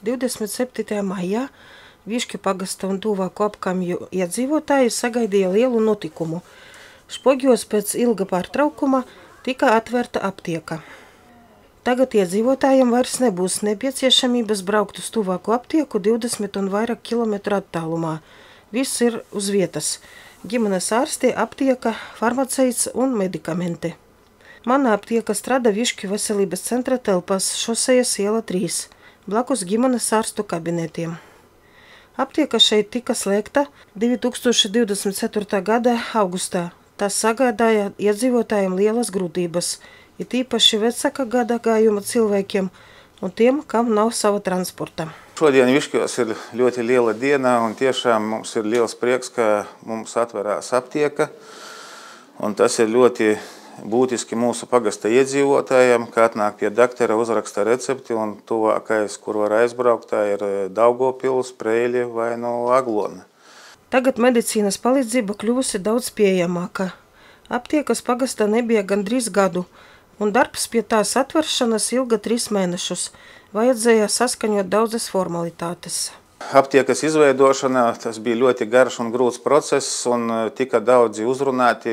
27. maijā Višķu pagasta un tuvāko apkaimju iedzīvotāji sagaidīja lielu notikumu. Špogļos pēc ilga pārtraukuma tika atvērta aptieka. Tagad iedzīvotājiem vairs nebūs nepieciešamības braukt uz tuvāko aptieku 20 un vairāk kilometru attālumā. Viss ir uz vietas. Ģimenes ārsti, aptieka, farmaceits un medikamenti. Mana aptieka strādā Višķu veselības centra telpās Šosejas iela 3, blakus ģimenes ārstu kabinetiem. Aptieka šeit tika slēgta 2024. gada augustā. Tas sagādāja iedzīvotājiem lielas grūtības, it īpaši vecāka gada gājuma cilvēkiem un tiem, kam nav sava transporta. Šodien Višķos ir ļoti liela diena un tiešām mums ir liels prieks, ka mums atverās aptieka. Un tas ir ļoti būtiski mūsu pagasta iedzīvotājiem, ka atnāk pie doktora, uzraksta recepti un tuvākais, kur var aizbraukt, tā ir Daugavpils, Preiļi vai no Aglona. Tagad medicīnas palīdzība kļuvusi daudz pieejamāka. Aptiekas pagastā nebija gandrīz gadu, un darbs pie tās atveršanas ilga 3 mēnešus. Vajadzēja saskaņot daudzas formalitātes. Aptiekas izveidošana, tas bija ļoti garš un grūts process, un tika daudzi uzrunāti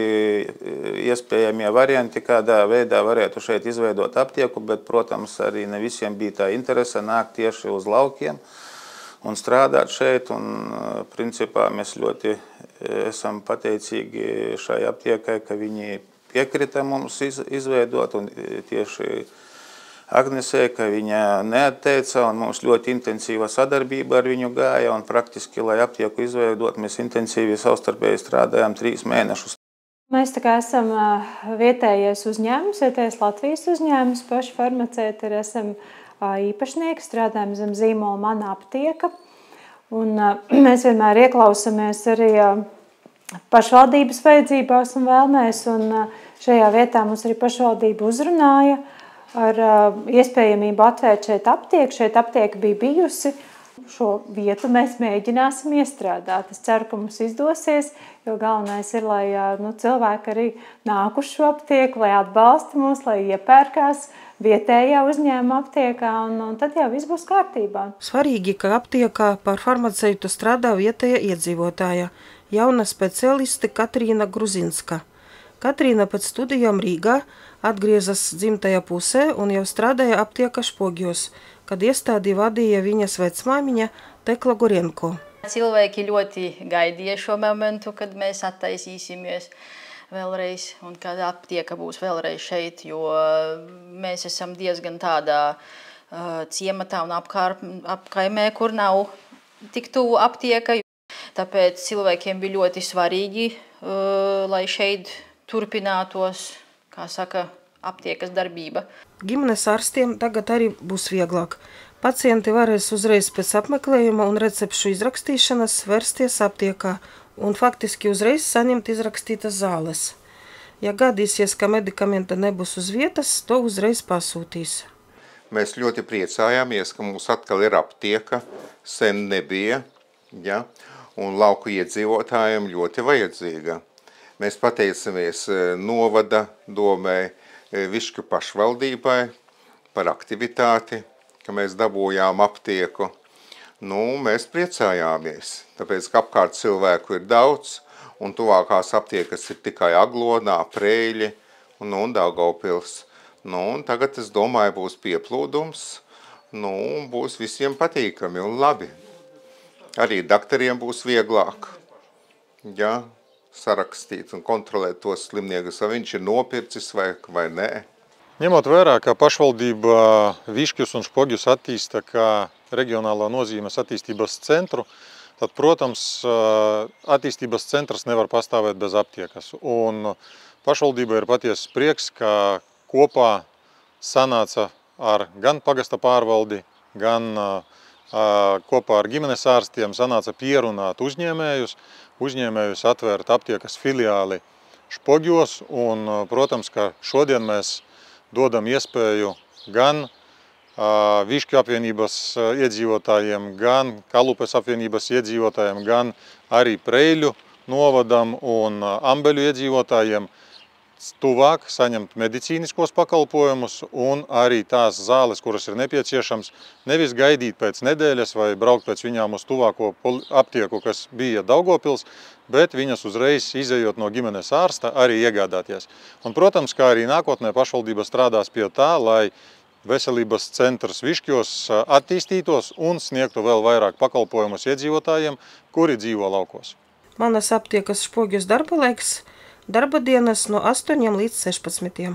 iespējamie varianti, kādā veidā varētu šeit izveidot aptieku, bet, protams, arī ne visiem bija tā interese nākt tieši uz laukiem un strādāt šeit, un principā mēs ļoti esam pateicīgi šai aptiekai, ka viņi piekrita mums izveidot, un tieši Agnesē, ka viņa neatteica, un mums ļoti intensīva sadarbība ar viņu gāja, un praktiski, lai aptieku izveidot, mēs intensīvi savstarpēji strādājām 3 mēnešus. Mēs tā kā esam vietējais uzņēmums, vietējais Latvijas uzņēmums, paši farmaceiti esam īpašnieki, strādājam zem zīmola Mana aptieka, un mēs vienmēr ieklausamies arī pašvaldības vajadzībās un vēlmēs, un šajā vietā mums arī pašvaldība uzrunāja ar iespējamību atvērt šeit aptieku. Šeit aptieka bija bijusi. Šo vietu mēs mēģināsim iestrādāt. Es ceru, ka mums izdosies, jo galvenais ir, lai cilvēki arī nāk uz šo aptieku, lai atbalsta mūs, lai iepērkās vietējā uzņēmuma aptiekā, un tad jau viss būs kārtībā. Svarīgi, ka aptiekā par farmaceitu strādā vietēja iedzīvotāja, jauna specialiste Katrīna Gruzinska. Katrīna pēc studijām Rīgā atgriezas dzimtajā pusē un jau strādāja aptieka Špogļos, kad iestādi vadīja viņas vecmāmiņa Tekla Gurenko. Cilvēki ļoti gaidīja šo momentu, kad mēs attaisīsimies vēlreiz un kad aptieka būs vēlreiz šeit, jo mēs esam diezgan tādā ciematā un apkaimē, kur nav tik tuvu aptieka. Tāpēc cilvēkiem bija ļoti svarīgi, lai šeit turpinātos, kā saka, aptiekas darbība. Ģimenes ārstiem tagad arī būs vieglāk. Pacienti varēs uzreiz pēc apmeklējuma un recepšu izrakstīšanas vērsties aptiekā un faktiski uzreiz saņemt izrakstītas zāles. Ja gadīsies, ka medikamenta nebūs uz vietas, to uzreiz pasūtīs. Mēs ļoti priecājāmies, ka mums atkal ir aptieka, sen nebija, ja? Un lauku iedzīvotājiem ļoti vajadzīga. Mēs pateicamies novada domē, Višķu pašvaldībai par aktivitāti, ka mēs dabūjām aptieku. Mēs priecājāmies, tāpēc, ka apkārt cilvēku ir daudz, un tuvākās aptiekas ir tikai Aglonā, Preiļi un Daugavpils. Un tagad, es domāju, būs pieplūdums, būs visiem patīkami un labi. Arī doktoriem būs vieglāk, ja? Sarakstīt un kontrolēt tos slimniekus, vai viņš ir nopircis vai nē. Ņemot vērā, ka pašvaldība Višķus un Špogļus attīsta kā reģionālā nozīmes attīstības centru, tad, protams, attīstības centrs nevar pastāvēt bez aptiekas. Un pašvaldība ir patiesas prieks, ka kopā sanāca ar gan pagasta pārvaldi, gan kopā ar ģimenes ārstiem sanāca pierunāt uzņēmējus atvērt aptiekas filiāli Špogļos, un, protams, ka šodien mēs dodam iespēju gan Višķu apvienības iedzīvotājiem, gan Kalupes apvienības iedzīvotājiem, gan arī Preiļu novadam un Ambeļu iedzīvotājiem tuvāk saņemt medicīniskos pakalpojumus un arī tās zāles, kuras ir nepieciešams, nevis gaidīt pēc nedēļas vai braukt pēc viņām uz tuvāko aptieku, kas bija Daugavpils, bet viņas uzreiz izejot no ģimenes ārsta arī iegādāties. Un, protams, kā arī nākotnē pašvaldība strādās pie tā, lai veselības centrs Višķos attīstītos un sniegtu vēl vairāk pakalpojumus iedzīvotājiem, kuri dzīvo laukos. Manas aptiekas Špogļos darba laiks, darba dienas no 8 līdz 16.